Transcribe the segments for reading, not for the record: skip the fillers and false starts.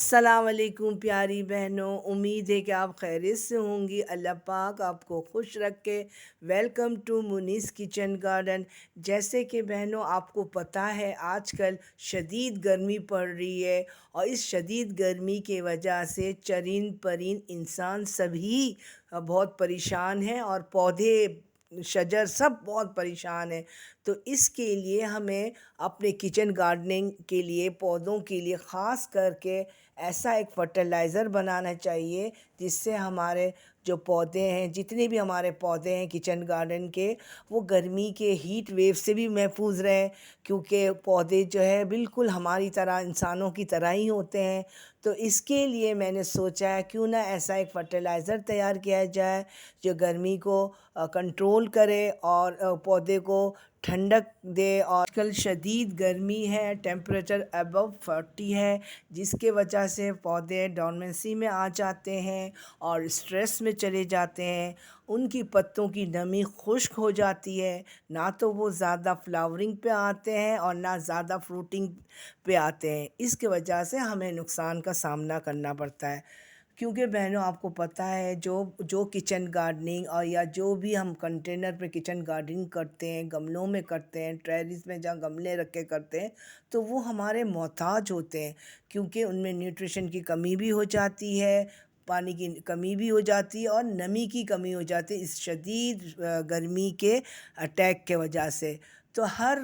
अस्सलाम वालेकुम प्यारी बहनों, उम्मीद है कि आप खैरियत से होंगी। अल्लाह पाक आपको खुश रखे। Welcome to Muni's kitchen garden. जैसे कि बहनों आपको पता है आजकल शदीद गर्मी पड़ रही है और इस शदीद गर्मी के वजह से चरिंद परिंद इंसान सभी बहुत परेशान हैं और पौधे शजर सब बहुत परेशान हैं। तो इसके लिए हमें अपने किचन गार्डनिंग के लिए पौधों के लिए ख़ास करके ऐसा एक फर्टिलाइज़र बनाना चाहिए जिससे हमारे जो पौधे हैं, जितने भी हमारे पौधे हैं किचन गार्डन के, वो गर्मी के हीट वेव से भी महफूज रहें। क्योंकि पौधे जो है बिल्कुल हमारी तरह इंसानों की तरह ही होते हैं। तो इसके लिए मैंने सोचा है क्यों ना ऐसा एक फर्टिलाइज़र तैयार किया जाए जो गर्मी को कंट्रोल करे और पौधे को ठंडक दे। और आजकल शदीद गर्मी है, टेम्परेचर अबव 40 है, जिसके वजह से पौधे डोर्मेंसी में आ जाते हैं और स्ट्रेस में चले जाते हैं। उनकी पत्तों की नमी खुश्क हो जाती है, ना तो वो ज़्यादा फ्लावरिंग पे आते हैं और ना ज़्यादा फ्रूटिंग पे आते हैं। इसके वजह से हमें नुकसान का सामना करना पड़ता है। क्योंकि बहनों आपको पता है जो जो किचन गार्डनिंग और या जो भी हम कंटेनर पे किचन गार्डनिंग करते हैं, गमलों में करते हैं, टेरेस में जहाँ गमले रख के करते हैं, तो वो हमारे मोहताज होते हैं। क्योंकि उनमें न्यूट्रिशन की कमी भी हो जाती है, पानी की कमी भी हो जाती है और नमी की कमी हो जाती है इस शदीद गर्मी के अटैक के वजह से। तो हर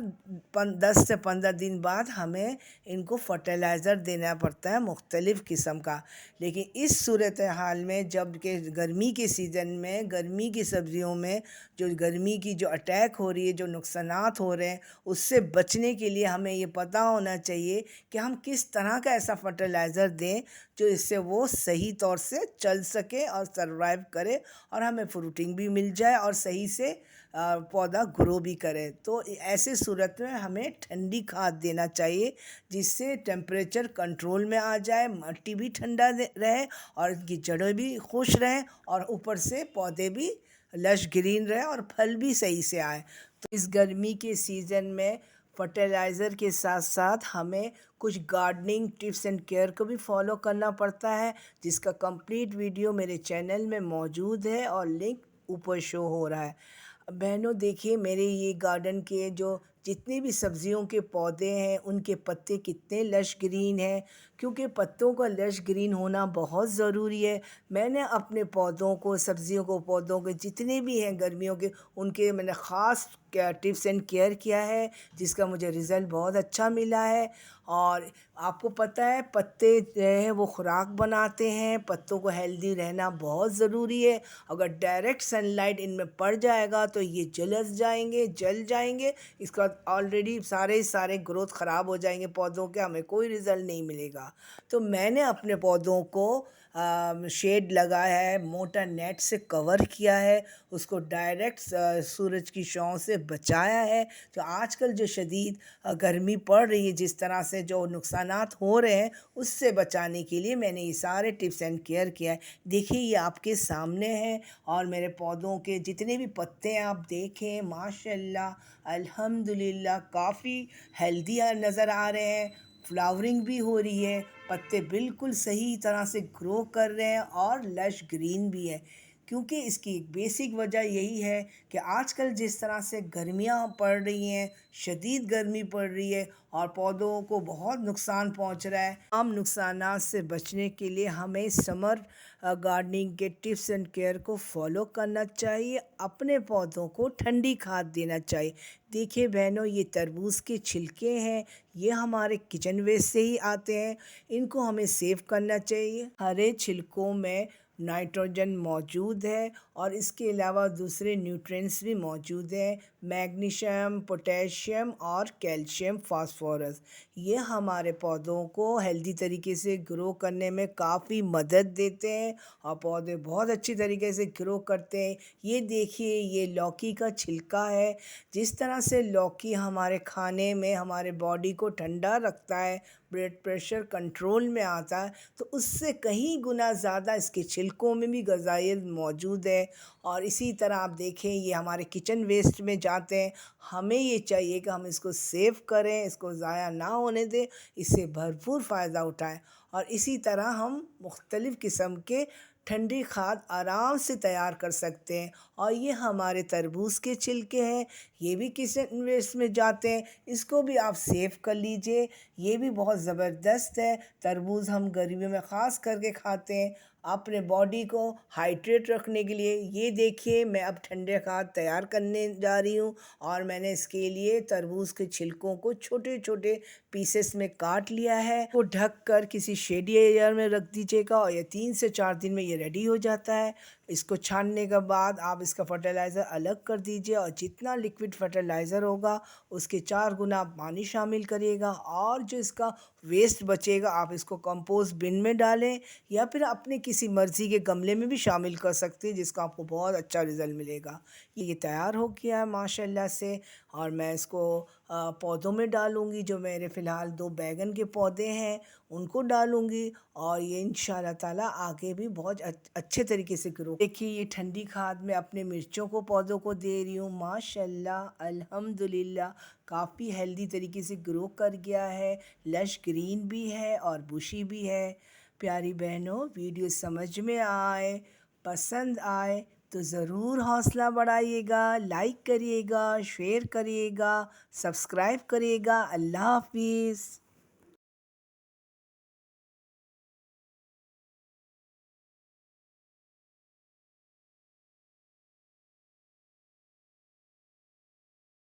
10 से 15 दिन बाद हमें इनको फर्टिलाइज़र देना पड़ता है मुख्तलिफ़ किस्म का। लेकिन इस सूरत हाल में जब कि गर्मी के सीज़न में गर्मी की सब्ज़ियों में जो गर्मी की जो अटैक हो रही है, जो नुकसानात हो रहे हैं, उससे बचने के लिए हमें ये पता होना चाहिए कि हम किस तरह का ऐसा फर्टिलाइज़र दें जो इससे वो सही तौर से चल सके और सर्वाइव करे और हमें फ्रूटिंग भी मिल जाए और सही से पौधा ग्रो भी करे। तो ऐसे सूरत में हमें ठंडी खाद देना चाहिए जिससे टेम्परेचर कंट्रोल में आ जाए, मिट्टी भी ठंडा रहे और इनकी जड़ें भी खुश रहें और ऊपर से पौधे भी लश ग्रीन रहे और फल भी सही से आए। तो इस गर्मी के सीज़न में फर्टिलाइज़र के साथ साथ हमें कुछ गार्डनिंग टिप्स एंड केयर को भी फॉलो करना पड़ता है, जिसका कंप्लीट वीडियो मेरे चैनल में मौजूद है और लिंक ऊपर शो हो रहा है। बहनों देखिए मेरे ये गार्डन के जो जितने भी सब्जियों के पौधे हैं उनके पत्ते कितने लश ग्रीन हैं। क्योंकि पत्तों का लश ग्रीन होना बहुत ज़रूरी है। मैंने अपने पौधों को, सब्जियों को, पौधों के जितने भी हैं गर्मियों के, उनके मैंने ख़ास क्या टिप्स एंड केयर किया है, जिसका मुझे रिज़ल्ट बहुत अच्छा मिला है। और आपको पता है पत्ते जो है वो खुराक बनाते हैं, पत्तों को हेल्दी रहना बहुत ज़रूरी है। अगर डायरेक्ट सनलाइट इनमें पड़ जाएगा तो ये जल जाएंगे। इसका ऑलरेडी सारे ग्रोथ ख़राब हो जाएंगे पौधों के, हमें कोई रिज़ल्ट नहीं मिलेगा। तो मैंने अपने पौधों को शेड लगाया है, मोटा नेट से कवर किया है, उसको डायरेक्ट सूरज की छाँव से बचाया है। तो आजकल जो शदीद गर्मी पड़ रही है, जिस तरह से जो नुकसानात हो रहे हैं, उससे बचाने के लिए मैंने ये सारे टिप्स एंड केयर किया है। देखिए ये आपके सामने है और मेरे पौधों के जितने भी पत्ते हैं आप देखें, माशाल्लाह अल्हम्दुलिल्लाह काफ़ी हेल्दी नज़र आ रहे हैं। फ्लावरिंग भी हो रही है, पत्ते बिल्कुल सही तरह से ग्रो कर रहे हैं और लश ग्रीन भी है। क्योंकि इसकी एक बेसिक वजह यही है कि आजकल जिस तरह से गर्मियाँ पड़ रही हैं, शदीद गर्मी पड़ रही है और पौधों को बहुत नुकसान पहुंच रहा है। आम नुकसानात से बचने के लिए हमें समर गार्डनिंग के टिप्स एंड केयर को फॉलो करना चाहिए। अपने पौधों को ठंडी खाद देना चाहिए। देखिए बहनों ये तरबूज के छिलके हैं, ये हमारे किचन वेस्ट से ही आते हैं। इनको हमें सेव करना चाहिए। हरे छिलकों में नाइट्रोजन मौजूद है और इसके अलावा दूसरे न्यूट्रिएंट्स भी मौजूद हैं, मैग्नीशियम, पोटेशियम और कैल्शियम, फास्फोरस। ये हमारे पौधों को हेल्दी तरीके से ग्रो करने में काफ़ी मदद देते हैं और पौधे बहुत अच्छी तरीके से ग्रो करते हैं। ये देखिए ये लौकी का छिलका है। जिस तरह से लौकी हमारे खाने में हमारे बॉडी को ठंडा रखता है, ब्लड प्रेशर कंट्रोल में आता है, तो उससे कहीं गुना ज़्यादा इसके छिलकों में भी ग़िज़ाइयत मौजूद है। और इसी तरह आप देखें, ये हमारे किचन वेस्ट में जाते हैं, हमें ये चाहिए कि हम इसको सेव करें, इसको ज़ाया ना होने दें, इससे भरपूर फ़ायदा उठाएँ। और इसी तरह हम मुख्तलिफ़ किस्म के ठंडी खाद आराम से तैयार कर सकते हैं। और ये हमारे तरबूज के छिलके हैं, ये भी किचन वेस्ट में जाते हैं, इसको भी आप सेव कर लीजिए, ये भी बहुत ज़बरदस्त है। तरबूज हम गर्मियों में ख़ास करके खाते हैं अपने बॉडी को हाइड्रेट रखने के लिए। ये देखिए, मैं अब ठंडे खाद तैयार करने जा रही हूँ और मैंने इसके लिए तरबूज के छिलकों को छोटे छोटे पीसेस में काट लिया है। वो ढक कर किसी शेडी एरिया में रख दीजिएगा और ये 3 से 4 दिन में ये रेडी हो जाता है। इसको छानने के बाद आप इसका फर्टिलाइज़र अलग कर दीजिए और जितना लिक्विड फर्टिलाइज़र होगा उसके 4 गुना आप पानी शामिल करिएगा। और जो इसका वेस्ट बचेगा आप इसको कंपोस्ट बिन में डालें या फिर अपने किसी मर्ज़ी के गमले में भी शामिल कर सकते हैं, जिसका आपको बहुत अच्छा रिज़ल्ट मिलेगा। ये तैयार हो गया है माशाल्लाह से। और मैं इसको पौधों में डालूँगी। जो मेरे फ़िलहाल 2 बैंगन के पौधे हैं उनको डालूँगी और ये इंशाअल्लाह ताला आगे भी बहुत अच्छे तरीके से ग्रो। देखिए, ये ठंडी खाद मैं अपने मिर्चों को पौधों को दे रही हूँ, माशाल्लाह अल्हम्दुलिल्लाह काफ़ी हेल्दी तरीके से ग्रो कर गया है, लश ग्रीन भी है और बुशी भी है। प्यारी बहनों, वीडियो समझ में आए, पसंद आए तो ज़रूर हौसला बढ़ाइएगा, लाइक करिएगा, शेयर करिएगा, सब्सक्राइब करिएगा। अल्लाह हाफ़िज़।